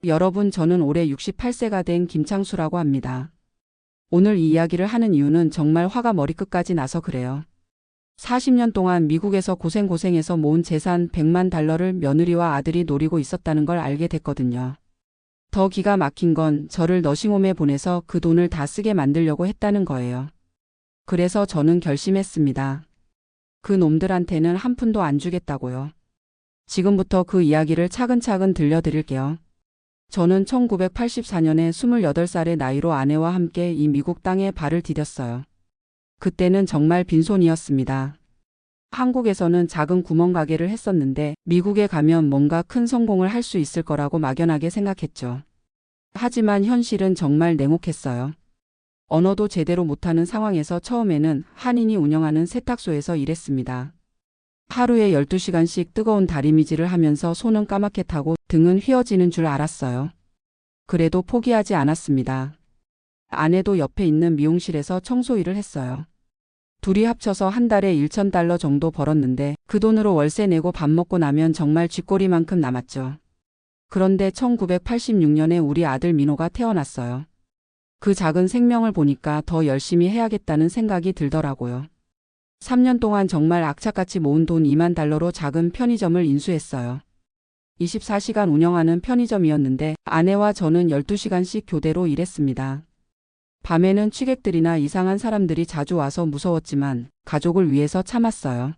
여러분, 저는 올해 68세가 된 김창수라고 합니다. 오늘 이 이야기를 하는 이유는 정말 화가 머리끝까지 나서 그래요. 40년 동안 미국에서 고생해서 모은 재산 100만 달러를 며느리와 아들이 노리고 있었다는 걸 알게 됐거든요. 더 기가 막힌 건 저를 너싱홈에 보내서 그 돈을 다 쓰게 만들려고 했다는 거예요. 그래서 저는 결심했습니다. 그 놈들한테는 한 푼도 안 주겠다고요. 지금부터 그 이야기를 차근차근 들려드릴게요. 저는 1984년에 28살의 나이로 아내와 함께 이 미국 땅에 발을 디뎠어요. 그때는 정말 빈손이었습니다. 한국에서는 작은 구멍가게를 했었는데 미국에 가면 뭔가 큰 성공을 할 수 있을 거라고 막연하게 생각했죠. 하지만 현실은 정말 냉혹했어요. 언어도 제대로 못하는 상황에서 처음에는 한인이 운영하는 세탁소에서 일했습니다. 하루에 12시간씩 뜨거운 다리미질을 하면서 손은 까맣게 타고 등은 휘어지는 줄 알았어요. 그래도 포기하지 않았습니다. 아내도 옆에 있는 미용실에서 청소 일을 했어요. 둘이 합쳐서 한 달에 1,000달러 정도 벌었는데 그 돈으로 월세 내고 밥 먹고 나면 정말 쥐꼬리만큼 남았죠. 그런데 1986년에 우리 아들 민호가 태어났어요. 그 작은 생명을 보니까 더 열심히 해야겠다는 생각이 들더라고요. 3년 동안 정말 악착같이 모은 돈 2만 달러로 작은 편의점을 인수했어요. 24시간 운영하는 편의점이었는데 아내와 저는 12시간씩 교대로 일했습니다. 밤에는 취객들이나 이상한 사람들이 자주 와서 무서웠지만 가족을 위해서 참았어요.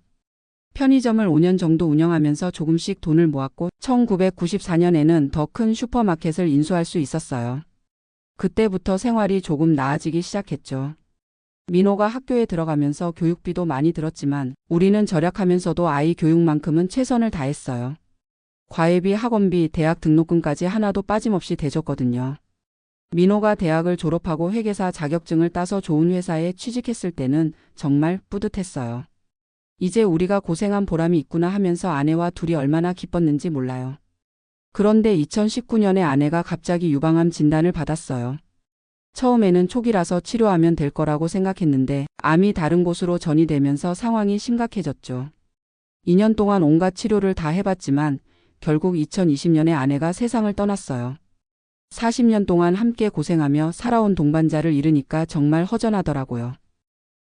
편의점을 5년 정도 운영하면서 조금씩 돈을 모았고 1994년에는 더 큰 슈퍼마켓을 인수할 수 있었어요. 그때부터 생활이 조금 나아지기 시작했죠. 민호가 학교에 들어가면서 교육비도 많이 들었지만 우리는 절약하면서도 아이 교육만큼은 최선을 다했어요. 과외비, 학원비, 대학 등록금까지 하나도 빠짐없이 대줬거든요. 민호가 대학을 졸업하고 회계사 자격증을 따서 좋은 회사에 취직했을 때는 정말 뿌듯했어요. 이제 우리가 고생한 보람이 있구나 하면서 아내와 둘이 얼마나 기뻤는지 몰라요. 그런데 2019년에 아내가 갑자기 유방암 진단을 받았어요. 처음에는 초기라서 치료하면 될 거라고 생각했는데 암이 다른 곳으로 전이되면서 상황이 심각해졌죠. 2년 동안 온갖 치료를 다 해봤지만 결국 2020년에 아내가 세상을 떠났어요. 40년 동안 함께 고생하며 살아온 동반자를 잃으니까 정말 허전하더라고요.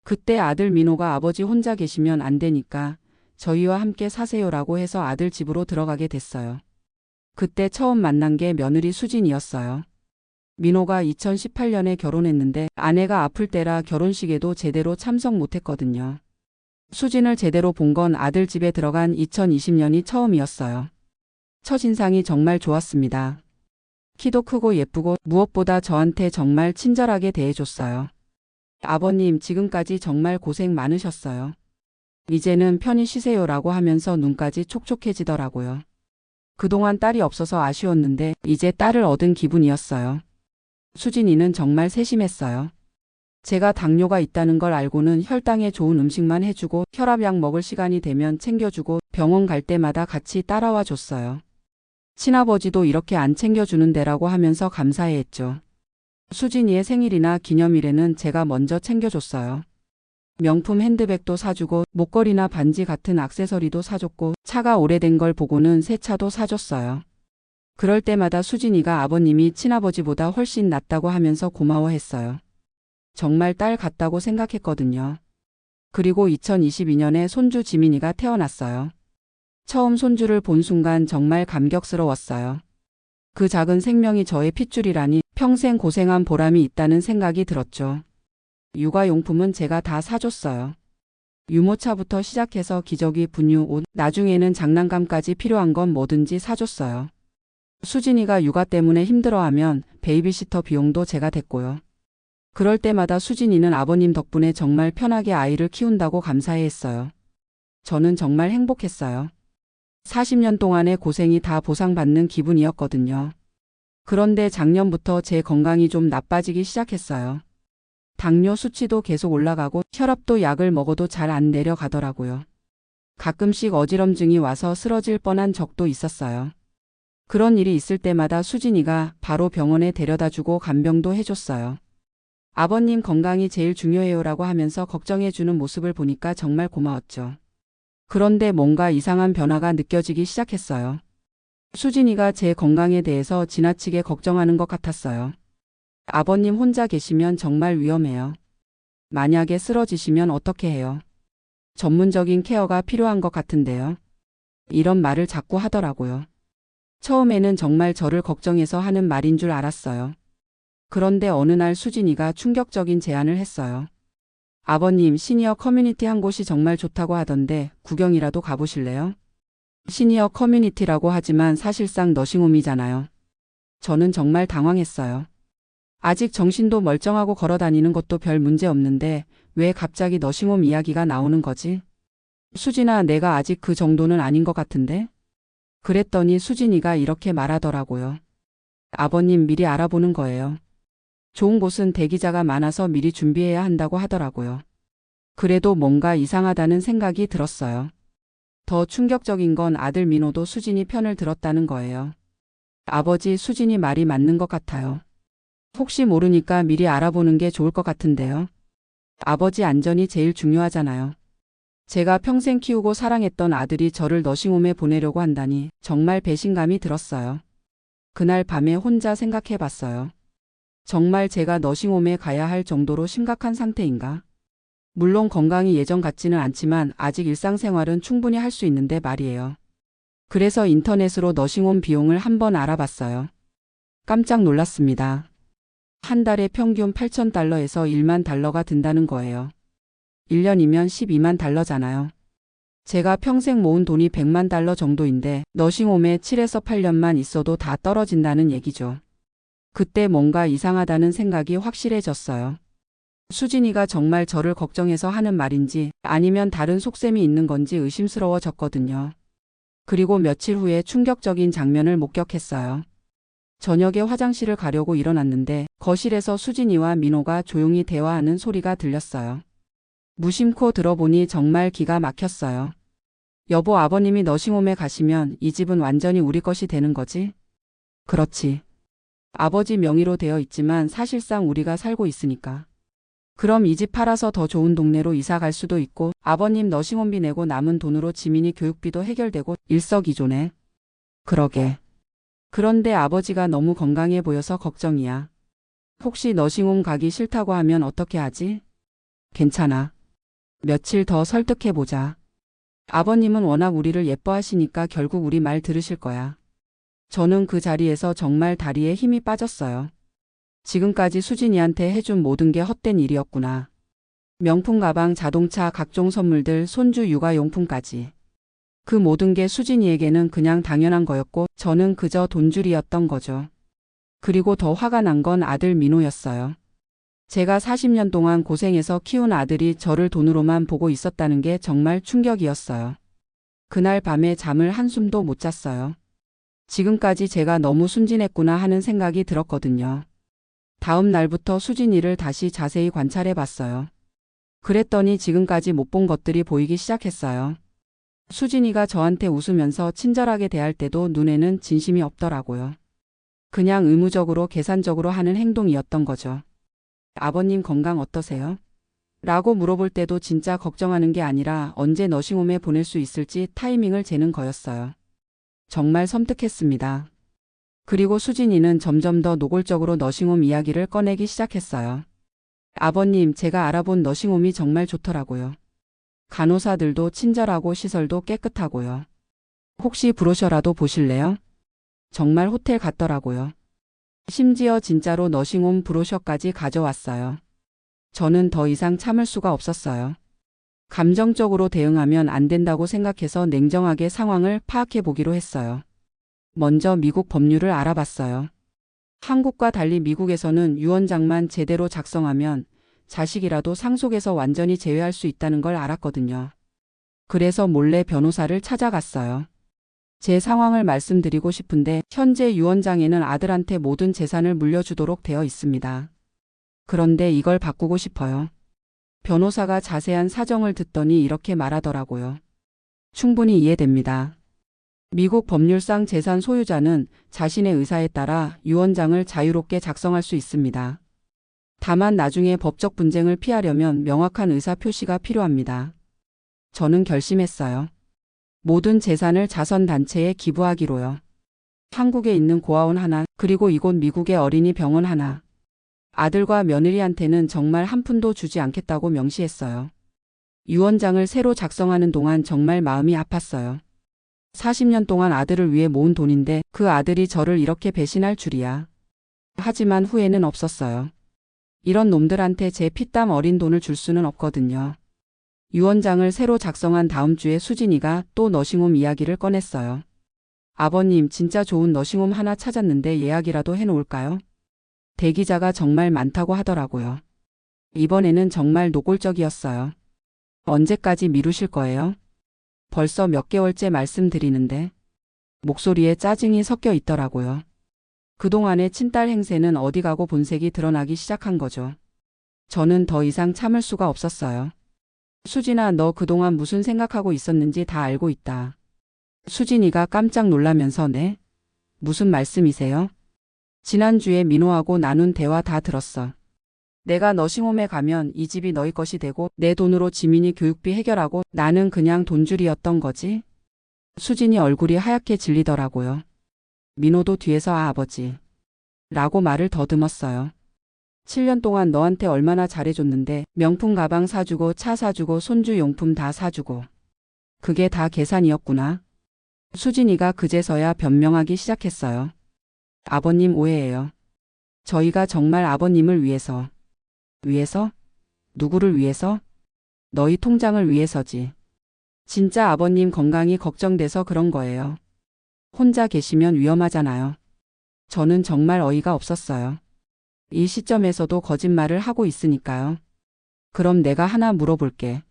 그때 아들 민호가 아버지 혼자 계시면 안 되니까 저희와 함께 사세요라고 해서 아들 집으로 들어가게 됐어요. 그때 처음 만난 게 며느리 수진이었어요. 민호가 2018년에 결혼했는데 아내가 아플 때라 결혼식에도 제대로 참석 못했거든요. 수진을 제대로 본 건 아들 집에 들어간 2020년이 처음이었어요. 첫인상이 정말 좋았습니다. 키도 크고 예쁘고 무엇보다 저한테 정말 친절하게 대해줬어요. 아버님, 지금까지 정말 고생 많으셨어요. 이제는 편히 쉬세요라고 하면서 눈까지 촉촉해지더라고요. 그동안 딸이 없어서 아쉬웠는데 이제 딸을 얻은 기분이었어요. 수진이는 정말 세심했어요. 제가 당뇨가 있다는 걸 알고는 혈당에 좋은 음식만 해주고 혈압약 먹을 시간이 되면 챙겨주고 병원 갈 때마다 같이 따라와 줬어요. 친아버지도 이렇게 안 챙겨주는 데라고 하면서 감사해했죠. 수진이의 생일이나 기념일에는 제가 먼저 챙겨줬어요. 명품 핸드백도 사주고 목걸이나 반지 같은 액세서리도 사줬고 차가 오래된 걸 보고는 새 차도 사줬어요. 그럴 때마다 수진이가 아버님이 친아버지보다 훨씬 낫다고 하면서 고마워했어요. 정말 딸 같다고 생각했거든요. 그리고 2022년에 손주 지민이가 태어났어요. 처음 손주를 본 순간 정말 감격스러웠어요. 그 작은 생명이 저의 핏줄이라니 평생 고생한 보람이 있다는 생각이 들었죠. 육아용품은 제가 다 사줬어요. 유모차부터 시작해서 기저귀, 분유, 옷, 나중에는 장난감까지 필요한 건 뭐든지 사줬어요. 수진이가 육아 때문에 힘들어하면 베이비시터 비용도 제가 댔고요. 그럴 때마다 수진이는 아버님 덕분에 정말 편하게 아이를 키운다고 감사해했어요. 저는 정말 행복했어요. 40년 동안의 고생이 다 보상받는 기분이었거든요. 그런데 작년부터 제 건강이 좀 나빠지기 시작했어요. 당뇨 수치도 계속 올라가고 혈압도 약을 먹어도 잘 안 내려가더라고요. 가끔씩 어지럼증이 와서 쓰러질 뻔한 적도 있었어요. 그런 일이 있을 때마다 수진이가 바로 병원에 데려다주고 간병도 해줬어요. 아버님 건강이 제일 중요해요라고 하면서 걱정해주는 모습을 보니까 정말 고마웠죠. 그런데 뭔가 이상한 변화가 느껴지기 시작했어요. 수진이가 제 건강에 대해서 지나치게 걱정하는 것 같았어요. 아버님 혼자 계시면 정말 위험해요. 만약에 쓰러지시면 어떻게 해요? 전문적인 케어가 필요한 것 같은데요. 이런 말을 자꾸 하더라고요. 처음에는 정말 저를 걱정해서 하는 말인 줄 알았어요. 그런데 어느 날 수진이가 충격적인 제안을 했어요. 아버님, 시니어 커뮤니티 한 곳이 정말 좋다고 하던데 구경이라도 가보실래요? 시니어 커뮤니티라고 하지만 사실상 너싱홈이잖아요. 저는 정말 당황했어요. 아직 정신도 멀쩡하고 걸어 다니는 것도 별 문제 없는데 왜 갑자기 너싱홈 이야기가 나오는 거지? 수진아, 내가 아직 그 정도는 아닌 것 같은데? 그랬더니 수진이가 이렇게 말하더라고요. 아버님, 미리 알아보는 거예요. 좋은 곳은 대기자가 많아서 미리 준비해야 한다고 하더라고요. 그래도 뭔가 이상하다는 생각이 들었어요. 더 충격적인 건 아들 민호도 수진이 편을 들었다는 거예요. 아버지, 수진이 말이 맞는 것 같아요. 혹시 모르니까 미리 알아보는 게 좋을 것 같은데요. 아버지 안전이 제일 중요하잖아요. 제가 평생 키우고 사랑했던 아들이 저를 너싱홈에 보내려고 한다니 정말 배신감이 들었어요. 그날 밤에 혼자 생각해 봤어요. 정말 제가 너싱홈에 가야 할 정도로 심각한 상태인가? 물론 건강이 예전 같지는 않지만 아직 일상생활은 충분히 할 수 있는데 말이에요. 그래서 인터넷으로 너싱홈 비용을 한번 알아봤어요. 깜짝 놀랐습니다. 한 달에 평균 8,000달러에서 1만 달러가 든다는 거예요. 1년이면 12만 달러잖아요. 제가 평생 모은 돈이 100만 달러 정도인데 너싱홈에 7에서 8년만 있어도 다 떨어진다는 얘기죠. 그때 뭔가 이상하다는 생각이 확실해졌어요. 수진이가 정말 저를 걱정해서 하는 말인지 아니면 다른 속셈이 있는 건지 의심스러워졌거든요. 그리고 며칠 후에 충격적인 장면을 목격했어요. 저녁에 화장실을 가려고 일어났는데 거실에서 수진이와 민호가 조용히 대화하는 소리가 들렸어요. 무심코 들어보니 정말 기가 막혔어요. 여보, 아버님이 너싱홈에 가시면 이 집은 완전히 우리 것이 되는 거지? 그렇지. 아버지 명의로 되어 있지만 사실상 우리가 살고 있으니까. 그럼 이 집 팔아서 더 좋은 동네로 이사 갈 수도 있고 아버님 너싱홈비 내고 남은 돈으로 지민이 교육비도 해결되고 일석이조네. 그러게. 그런데 아버지가 너무 건강해 보여서 걱정이야. 혹시 너싱홈 가기 싫다고 하면 어떻게 하지? 괜찮아. 며칠 더 설득해보자. 아버님은 워낙 우리를 예뻐하시니까 결국 우리 말 들으실 거야. 저는 그 자리에서 정말 다리에 힘이 빠졌어요. 지금까지 수진이한테 해준 모든 게 헛된 일이었구나. 명품 가방, 자동차, 각종 선물들, 손주 육아용품까지. 그 모든 게 수진이에게는 그냥 당연한 거였고 저는 그저 돈줄이었던 거죠. 그리고 더 화가 난 건 아들 민호였어요. 제가 40년 동안 고생해서 키운 아들이 저를 돈으로만 보고 있었다는 게 정말 충격이었어요. 그날 밤에 잠을 한숨도 못 잤어요. 지금까지 제가 너무 순진했구나 하는 생각이 들었거든요. 다음 날부터 수진이를 다시 자세히 관찰해 봤어요. 그랬더니 지금까지 못 본 것들이 보이기 시작했어요. 수진이가 저한테 웃으면서 친절하게 대할 때도 눈에는 진심이 없더라고요. 그냥 의무적으로 계산적으로 하는 행동이었던 거죠. 아버님 건강 어떠세요? 라고 물어볼 때도 진짜 걱정하는 게 아니라 언제 너싱홈에 보낼 수 있을지 타이밍을 재는 거였어요. 정말 섬뜩했습니다. 그리고 수진이는 점점 더 노골적으로 너싱홈 이야기를 꺼내기 시작했어요. 아버님, 제가 알아본 너싱홈이 정말 좋더라고요. 간호사들도 친절하고 시설도 깨끗하고요. 혹시 브로셔라도 보실래요? 정말 호텔 같더라고요. 심지어 진짜로 너싱홈 브로셔까지 가져왔어요. 저는 더 이상 참을 수가 없었어요. 감정적으로 대응하면 안 된다고 생각해서 냉정하게 상황을 파악해 보기로 했어요. 먼저 미국 법률을 알아봤어요. 한국과 달리 미국에서는 유언장만 제대로 작성하면 자식이라도 상속에서 완전히 제외할 수 있다는 걸 알았거든요. 그래서 몰래 변호사를 찾아갔어요. 제 상황을 말씀드리고 싶은데 현재 유언장에는 아들한테 모든 재산을 물려주도록 되어 있습니다. 그런데 이걸 바꾸고 싶어요. 변호사가 자세한 사정을 듣더니 이렇게 말하더라고요. 충분히 이해됩니다. 미국 법률상 재산 소유자는 자신의 의사에 따라 유언장을 자유롭게 작성할 수 있습니다. 다만 나중에 법적 분쟁을 피하려면 명확한 의사 표시가 필요합니다. 저는 결심했어요. 모든 재산을 자선단체에 기부하기로요. 한국에 있는 고아원 하나, 그리고 이곳 미국의 어린이 병원 하나. 아들과 며느리한테는 정말 한 푼도 주지 않겠다고 명시했어요. 유언장을 새로 작성하는 동안 정말 마음이 아팠어요. 40년 동안 아들을 위해 모은 돈인데 그 아들이 저를 이렇게 배신할 줄이야. 하지만 후회는 없었어요. 이런 놈들한테 제 피땀 어린 돈을 줄 수는 없거든요. 유언장을 새로 작성한 다음 주에 수진이가 또 너싱홈 이야기를 꺼냈어요. 아버님, 진짜 좋은 너싱홈 하나 찾았는데 예약이라도 해놓을까요? 대기자가 정말 많다고 하더라고요. 이번에는 정말 노골적이었어요. 언제까지 미루실 거예요? 벌써 몇 개월째 말씀드리는데. 목소리에 짜증이 섞여 있더라고요. 그동안의 친딸 행세는 어디 가고 본색이 드러나기 시작한 거죠. 저는 더 이상 참을 수가 없었어요. 수진아, 너 그동안 무슨 생각하고 있었는지 다 알고 있다. 수진이가 깜짝 놀라면서 네? 무슨 말씀이세요? 지난주에 민호하고 나눈 대화 다 들었어. 내가 너싱홈에 가면 이 집이 너희 것이 되고 내 돈으로 지민이 교육비 해결하고 나는 그냥 돈줄이었던 거지? 수진이 얼굴이 하얗게 질리더라고요. 민호도 뒤에서 아버지 라고 말을 더듬었어요. 7년 동안 너한테 얼마나 잘해줬는데 명품 가방 사주고 차 사주고 손주 용품 다 사주고 그게 다 계산이었구나. 수진이가 그제서야 변명하기 시작했어요. 아버님 오해예요. 저희가 정말 아버님을 위해서. 위해서? 누구를 위해서? 너희 통장을 위해서지. 진짜 아버님 건강이 걱정돼서 그런 거예요. 혼자 계시면 위험하잖아요. 저는 정말 어이가 없었어요. 이 시점에서도 거짓말을 하고 있으니까요. 그럼 내가 하나 물어볼게.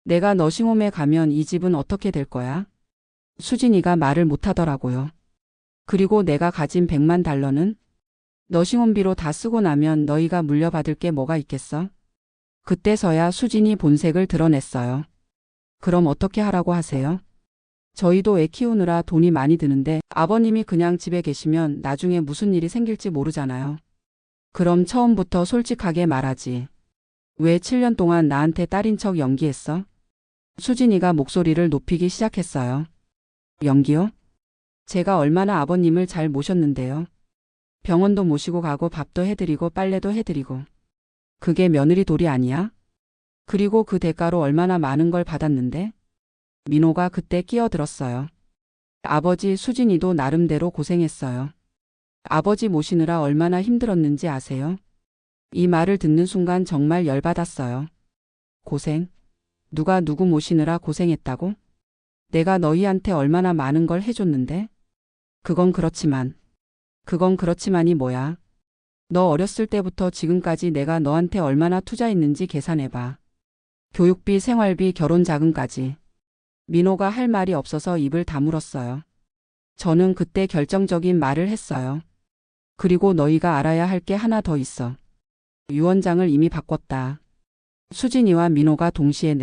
내가 너싱홈에 가면 이 집은 어떻게 될 거야? 수진이가 말을 못하더라고요. 그리고 내가 가진 100만 달러는? 너싱홈비로 다 쓰고 나면 너희가 물려받을 게 뭐가 있겠어? 그때서야 수진이 본색을 드러냈어요. 그럼 어떻게 하라고 하세요? 저희도 애 키우느라 돈이 많이 드는데 아버님이 그냥 집에 계시면 나중에 무슨 일이 생길지 모르잖아요. 그럼 처음부터 솔직하게 말하지. 왜 7년 동안 나한테 딸인 척 연기했어? 수진이가 목소리를 높이기 시작했어요. 연기요? 제가 얼마나 아버님을 잘 모셨는데요. 병원도 모시고 가고 밥도 해드리고 빨래도 해드리고. 그게 며느리 도리 아니야? 그리고 그 대가로 얼마나 많은 걸 받았는데? 민호가 그때 끼어들었어요. 아버지, 수진이도 나름대로 고생했어요. 아버지 모시느라 얼마나 힘들었는지 아세요? 이 말을 듣는 순간 정말 열받았어요. 고생? 누가 누구 모시느라 고생했다고? 내가 너희한테 얼마나 많은 걸 해줬는데? 그건 그렇지만이 뭐야? 너 어렸을 때부터 지금까지 내가 너한테 얼마나 투자했는지 계산해봐. 교육비, 생활비, 결혼 자금까지. 민호가 할 말이 없어서 입을 다물었어요. 저는 그때 결정적인 말을 했어요. 그리고 너희가 알아야 할 게 하나 더 있어. 유언장을 이미 바꿨다. 수진이와 민호가 동시에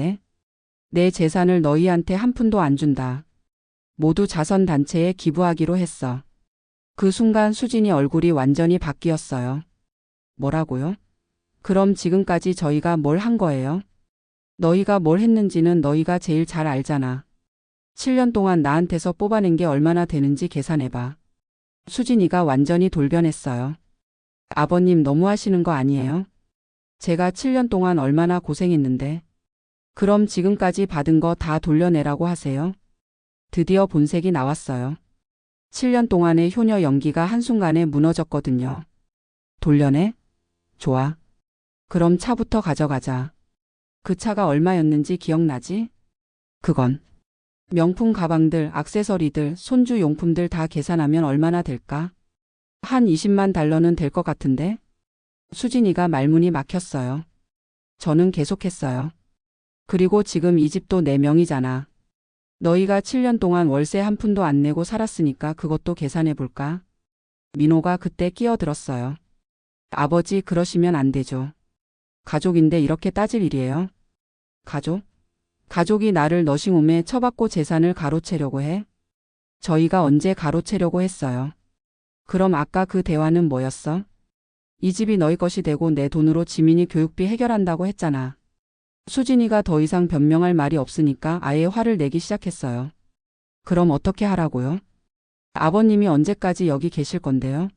내 재산을 너희한테 한 푼도 안 준다. 모두 자선단체에 기부하기로 했어. 그 순간 수진이 얼굴이 완전히 바뀌었어요. 뭐라고요? 그럼 지금까지 저희가 뭘 한 거예요? 너희가 뭘 했는지는 너희가 제일 잘 알잖아. 7년 동안 나한테서 뽑아낸 게 얼마나 되는지 계산해봐. 수진이가 완전히 돌변했어요. 아버님 너무하시는 거 아니에요? 제가 7년 동안 얼마나 고생했는데. 그럼 지금까지 받은 거 다 돌려내라고 하세요? 드디어 본색이 나왔어요. 7년 동안의 효녀 연기가 한순간에 무너졌거든요. 돌려내? 좋아. 그럼 차부터 가져가자. 그 차가 얼마였는지 기억나지? 그건 명품 가방들, 액세서리들, 손주 용품들 다 계산하면 얼마나 될까? 한 20만 달러는 될 것 같은데? 수진이가 말문이 막혔어요. 저는 계속했어요. 그리고 지금 이 집도 내 명의잖아. 너희가 7년 동안 월세 한 푼도 안 내고 살았으니까 그것도 계산해 볼까? 민호가 그때 끼어들었어요. 아버지, 그러시면 안 되죠. 가족인데 이렇게 따질 일이에요? 가족? 가족이 나를 너싱홈에 처박고 재산을 가로채려고 해? 저희가 언제 가로채려고 했어요? 그럼 아까 그 대화는 뭐였어? 이 집이 너희 것이 되고 내 돈으로 지민이 교육비 해결한다고 했잖아. 수진이가 더 이상 변명할 말이 없으니까 아예 화를 내기 시작했어요. 그럼 어떻게 하라고요? 아버님이 언제까지 여기 계실 건데요?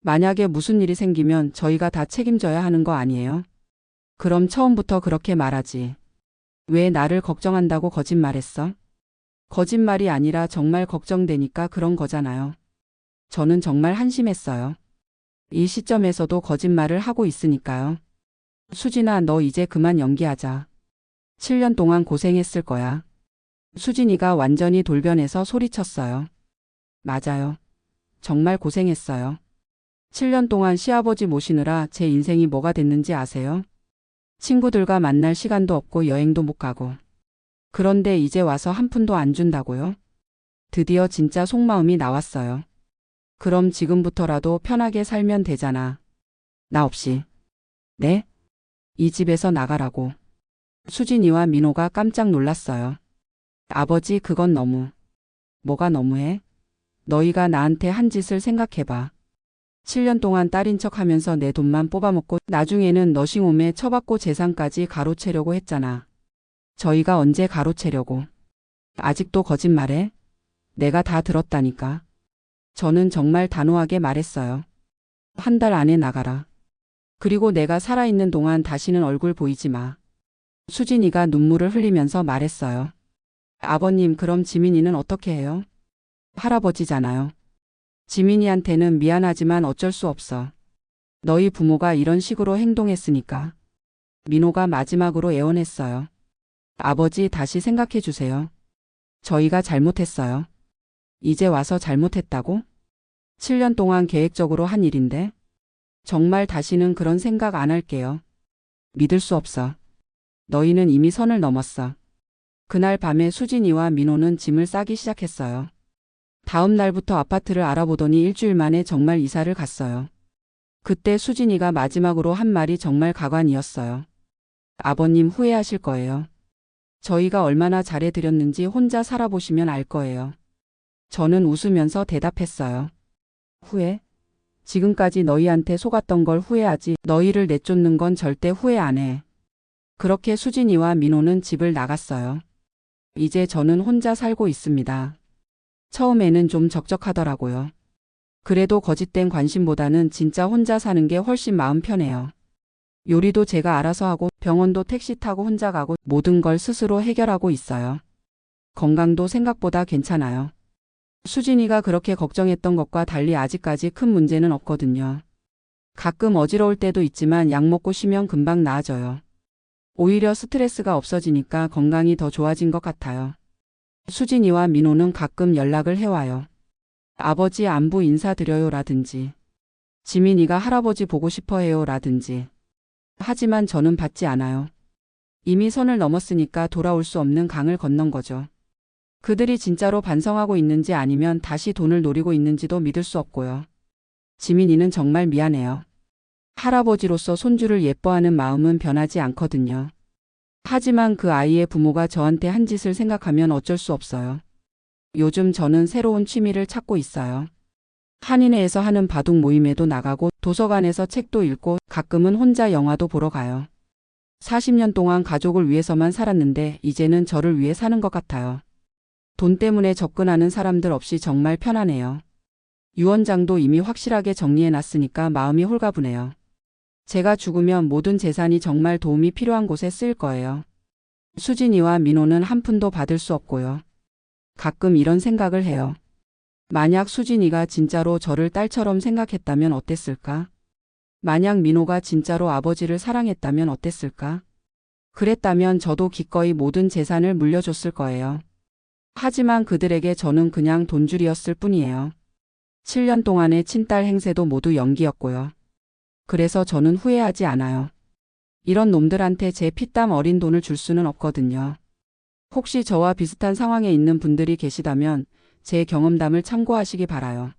만약에 무슨 일이 생기면 저희가 다 책임져야 하는 거 아니에요? 그럼 처음부터 그렇게 말하지. 왜 나를 걱정한다고 거짓말했어? 거짓말이 아니라 정말 걱정되니까 그런 거잖아요. 저는 정말 한심했어요. 이 시점에서도 거짓말을 하고 있으니까요. 수진아, 너 이제 그만 연기하자. 7년 동안 고생했을 거야. 수진이가 완전히 돌변해서 소리쳤어요. 맞아요. 정말 고생했어요. 7년 동안 시아버지 모시느라 제 인생이 뭐가 됐는지 아세요? 친구들과 만날 시간도 없고 여행도 못 가고. 그런데 이제 와서 한 푼도 안 준다고요? 드디어 진짜 속마음이 나왔어요. 그럼 지금부터라도 편하게 살면 되잖아. 나 없이. 네? 이 집에서 나가라고. 수진이와 민호가 깜짝 놀랐어요. 아버지, 그건 너무. 뭐가 너무해? 너희가 나한테 한 짓을 생각해봐. 7년 동안 딸인 척하면서 내 돈만 뽑아먹고 나중에는 너싱홈에 처받고 재산까지 가로채려고 했잖아. 저희가 언제 가로채려고. 아직도 거짓말해? 내가 다 들었다니까. 저는 정말 단호하게 말했어요. 한 달 안에 나가라. 그리고 내가 살아있는 동안 다시는 얼굴 보이지 마. 수진이가 눈물을 흘리면서 말했어요. 아버님, 그럼 지민이는 어떻게 해요? 할아버지잖아요. 지민이한테는 미안하지만 어쩔 수 없어. 너희 부모가 이런 식으로 행동했으니까. 민호가 마지막으로 애원했어요. 아버지, 다시 생각해 주세요. 저희가 잘못했어요. 이제 와서 잘못했다고? 7년 동안 계획적으로 한 일인데? 정말 다시는 그런 생각 안 할게요. 믿을 수 없어. 너희는 이미 선을 넘었어. 그날 밤에 수진이와 민호는 짐을 싸기 시작했어요. 다음 날부터 아파트를 알아보더니 일주일 만에 정말 이사를 갔어요. 그때 수진이가 마지막으로 한 말이 정말 가관이었어요. 아버님, 후회하실 거예요. 저희가 얼마나 잘해드렸는지 혼자 살아보시면 알 거예요. 저는 웃으면서 대답했어요. 후회? 지금까지 너희한테 속았던 걸 후회하지. 너희를 내쫓는 건 절대 후회 안 해. 그렇게 수진이와 민호는 집을 나갔어요. 이제 저는 혼자 살고 있습니다. 처음에는 좀 적적하더라고요. 그래도 거짓된 관심보다는 진짜 혼자 사는 게 훨씬 마음 편해요. 요리도 제가 알아서 하고 병원도 택시 타고 혼자 가고 모든 걸 스스로 해결하고 있어요. 건강도 생각보다 괜찮아요. 수진이가 그렇게 걱정했던 것과 달리 아직까지 큰 문제는 없거든요. 가끔 어지러울 때도 있지만 약 먹고 쉬면 금방 나아져요. 오히려 스트레스가 없어지니까 건강이 더 좋아진 것 같아요. 수진이와 민호는 가끔 연락을 해와요. 아버지 안부 인사드려요 라든지, 지민이가 할아버지 보고 싶어 해요 라든지. 하지만 저는 받지 않아요. 이미 선을 넘었으니까 돌아올 수 없는 강을 건넌 거죠. 그들이 진짜로 반성하고 있는지 아니면 다시 돈을 노리고 있는지도 믿을 수 없고요. 지민이는 정말 미안해요. 할아버지로서 손주를 예뻐하는 마음은 변하지 않거든요. 하지만 그 아이의 부모가 저한테 한 짓을 생각하면 어쩔 수 없어요. 요즘 저는 새로운 취미를 찾고 있어요. 한인회에서 하는 바둑 모임에도 나가고 도서관에서 책도 읽고 가끔은 혼자 영화도 보러 가요. 40년 동안 가족을 위해서만 살았는데 이제는 저를 위해 사는 것 같아요. 돈 때문에 접근하는 사람들 없이 정말 편하네요. 유언장도 이미 확실하게 정리해놨으니까 마음이 홀가분해요. 제가 죽으면 모든 재산이 정말 도움이 필요한 곳에 쓰일 거예요. 수진이와 민호는 한 푼도 받을 수 없고요. 가끔 이런 생각을 해요. 만약 수진이가 진짜로 저를 딸처럼 생각했다면 어땠을까? 만약 민호가 진짜로 아버지를 사랑했다면 어땠을까? 그랬다면 저도 기꺼이 모든 재산을 물려줬을 거예요. 하지만 그들에게 저는 그냥 돈줄이었을 뿐이에요. 7년 동안의 친딸 행세도 모두 연기였고요. 그래서 저는 후회하지 않아요. 이런 놈들한테 제 피땀 어린 돈을 줄 수는 없거든요. 혹시 저와 비슷한 상황에 있는 분들이 계시다면 제 경험담을 참고하시기 바라요.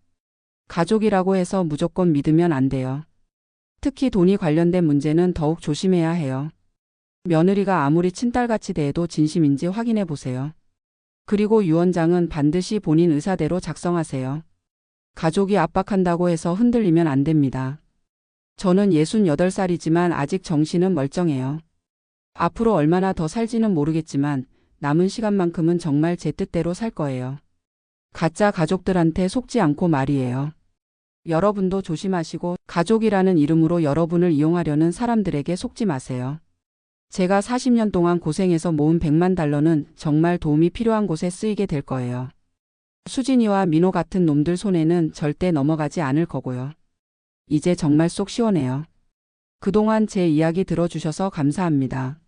가족이라고 해서 무조건 믿으면 안 돼요. 특히 돈이 관련된 문제는 더욱 조심해야 해요. 며느리가 아무리 친딸같이 대해도 진심인지 확인해 보세요. 그리고 유언장은 반드시 본인 의사대로 작성하세요. 가족이 압박한다고 해서 흔들리면 안 됩니다. 저는 68살이지만 아직 정신은 멀쩡해요. 앞으로 얼마나 더 살지는 모르겠지만 남은 시간만큼은 정말 제 뜻대로 살 거예요. 가짜 가족들한테 속지 않고 말이에요. 여러분도 조심하시고 가족이라는 이름으로 여러분을 이용하려는 사람들에게 속지 마세요. 제가 40년 동안 고생해서 모은 100만 달러는 정말 도움이 필요한 곳에 쓰이게 될 거예요. 수진이와 민호 같은 놈들 손에는 절대 넘어가지 않을 거고요. 이제 정말 속 시원해요. 그동안 제 이야기 들어주셔서 감사합니다.